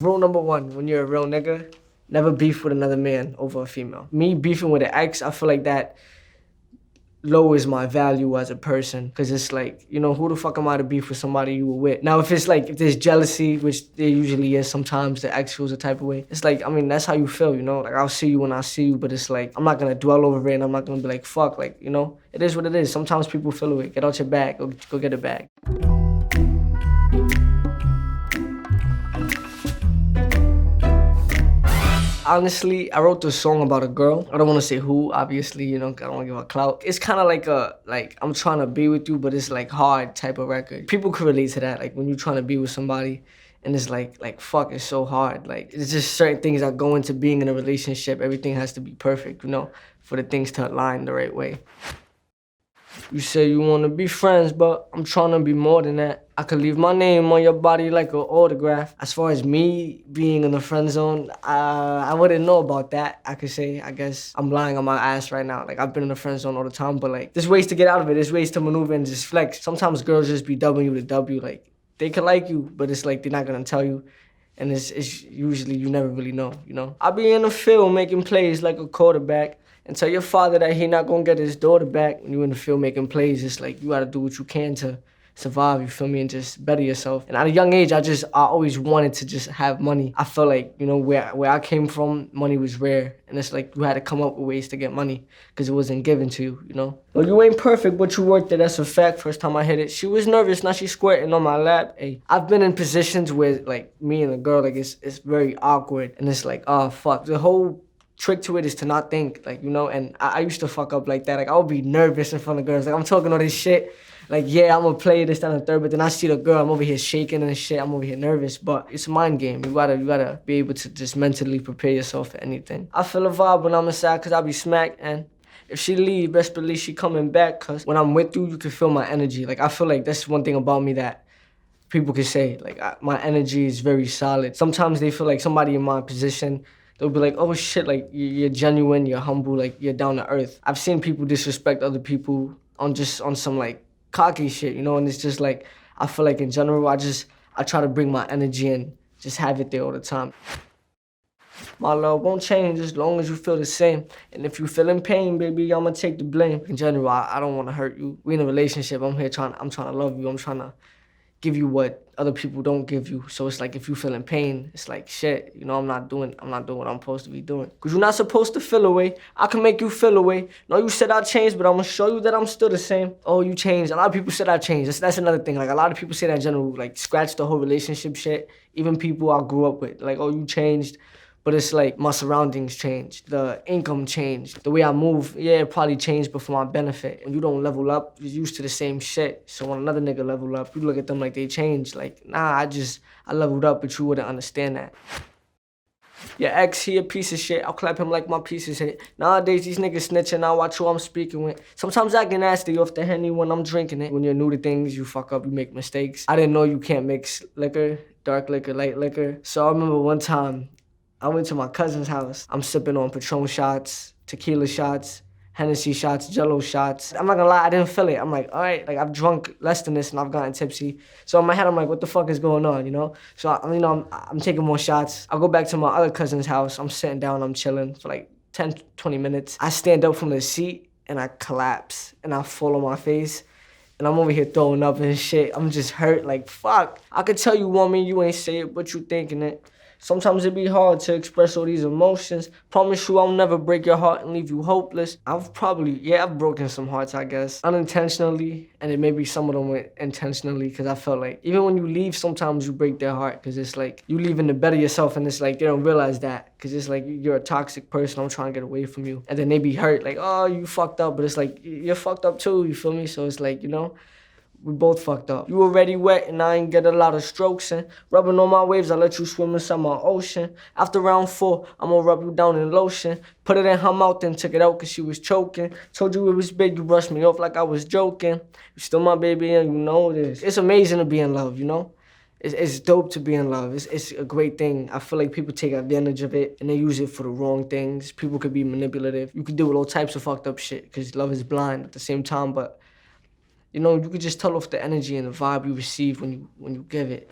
Rule number one, when you're a real nigga, never beef with another man over a female. Me beefing with an ex, I feel like that lowers my value as a person. Cause it's like, who the fuck am I to beef with somebody you were with? Now, if there's jealousy, which there usually is sometimes, the ex feels a type of way. It's like, that's how you feel, Like, I'll see you when I see you, but it's like, I'm not gonna dwell over it and I'm not gonna be like, fuck, like, it is what it is. Sometimes people feel it. Get out your bag, go get a bag. Honestly, I wrote this song about a girl. I don't want to say who, obviously, I don't want to give her clout. It's kind of like I'm trying to be with you, but it's like hard type of record. People could relate to that, like when you're trying to be with somebody and it's like fuck, it's so hard. Like, it's just certain things that go into being in a relationship. Everything has to be perfect, for the things to align the right way. You say you wanna be friends, but I'm tryna be more than that. I could leave my name on your body like an autograph. As far as me being in the friend zone, I wouldn't know about that. I guess I'm lying on my ass right now. Like, I've been in the friend zone all the time, but like, there's ways to get out of it. There's ways to maneuver and just flex. Sometimes girls just be W to W. Like, they can like you, but it's like they're not gonna tell you. And it's usually you never really know, I be in the field making plays like a quarterback. And tell your father that he not gonna get his daughter back. When you in the field making plays, it's like you gotta do what you can to survive, you feel me, and just better yourself. And at a young age, I always wanted to just have money. I felt like, where I came from, money was rare. And it's like you had to come up with ways to get money because it wasn't given to you, Well, you ain't perfect, but you worked it, that's a fact. First time I hit it, she was nervous, now she's squirting on my lap. Hey, I've been in positions where like me and a girl, like it's very awkward. And it's like, oh, fuck. The whole trick to it is to not think, like, and I used to fuck up like that. Like, I would be nervous in front of girls. Like, I'm talking all this shit. Like, yeah, I'm gonna play this, that, and the third, but then I see the girl, I'm over here shaking and shit. I'm over here nervous, but it's a mind game. You gotta be able to just mentally prepare yourself for anything. I feel a vibe when I'm inside, cause I be smacked, and if she leave, best believe she coming back, cause when I'm with you, you can feel my energy. Like, I feel like that's one thing about me that people can say. Like, my energy is very solid. Sometimes they feel like somebody in my position, they'll be like, oh shit, like you're genuine, you're humble, like you're down to earth. I've seen people disrespect other people on some like cocky shit, and it's just like, I feel like in general, I try to bring my energy and just have it there all the time. My love won't change as long as you feel the same. And if you feel in pain, baby, I'ma take the blame. In general, I don't wanna hurt you. We in a relationship, I'm trying to love you, I'm trying to give you what other people don't give you. So it's like, if you feel in pain, it's like, shit, I'm not doing what I'm supposed to be doing. Cause you're not supposed to feel away. I can make you feel away. No, you said I changed, but I'm gonna show you that I'm still the same. Oh, you changed. A lot of people said I changed. That's another thing. Like, a lot of people say that in general, like, scratch the whole relationship shit. Even people I grew up with, like, oh, you changed. But it's like my surroundings changed, the income changed, the way I move, yeah, it probably changed, but for my benefit. When you don't level up, you're used to the same shit. So when another nigga level up, you look at them like they changed. Like, nah, I leveled up, but you wouldn't understand that. Your ex, he a piece of shit. I'll clap him like my piece is hit. Nowadays, these niggas snitching. I watch who I'm speaking with. Sometimes I get nasty off the Henny when I'm drinking it. When you're new to things, you fuck up, you make mistakes. I didn't know you can't mix liquor, dark liquor, light liquor. So I remember one time, I went to my cousin's house. I'm sipping on Patron shots, tequila shots, Hennessy shots, Jello shots. I'm not gonna lie, I didn't feel it. I'm like, all right, like, I've drunk less than this and I've gotten tipsy. So in my head, I'm like, what the fuck is going on, So, I'm taking more shots. I go back to my other cousin's house. I'm sitting down, I'm chilling for like 10, 20 minutes. I stand up from the seat and I collapse and I fall on my face. And I'm over here throwing up and shit. I'm just hurt, like, fuck. I could tell you want me, you ain't say it, but you thinking it. Sometimes it be hard to express all these emotions. Promise you I'll never break your heart and leave you hopeless. I've broken some hearts, I guess, unintentionally, and it may be some of them went intentionally, because I felt like even when you leave, sometimes you break their heart, because it's like you leaving to better yourself, and it's like they don't realize that, because it's like you're a toxic person, I'm trying to get away from you. And then they be hurt, like, oh, you fucked up, but it's like, you're fucked up too, you feel me? So it's like, we both fucked up. You already wet and I ain't get a lot of strokes in. Rubbing on my waves, I let you swim inside my ocean. After round 4, I'm gonna rub you down in lotion. Put it in her mouth and took it out cause she was choking. Told you it was big, you brushed me off like I was joking. You still my baby and you know this. It's amazing to be in love, It's dope to be in love. It's a great thing. I feel like people take advantage of it and they use it for the wrong things. People could be manipulative. You could do all types of fucked up shit because love is blind at the same time, but you could just tell off the energy and the vibe you receive when you give it,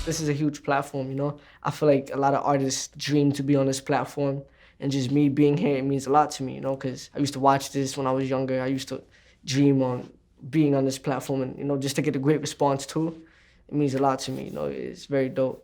this is a huge platform, you know? I feel like a lot of artists dream to be on this platform. And just me being here, it means a lot to me, you know, because I used to watch this when I was younger. I used to dream on being on this platform and, you know, just to get a great response too. It means a lot to me, you know, it's very dope.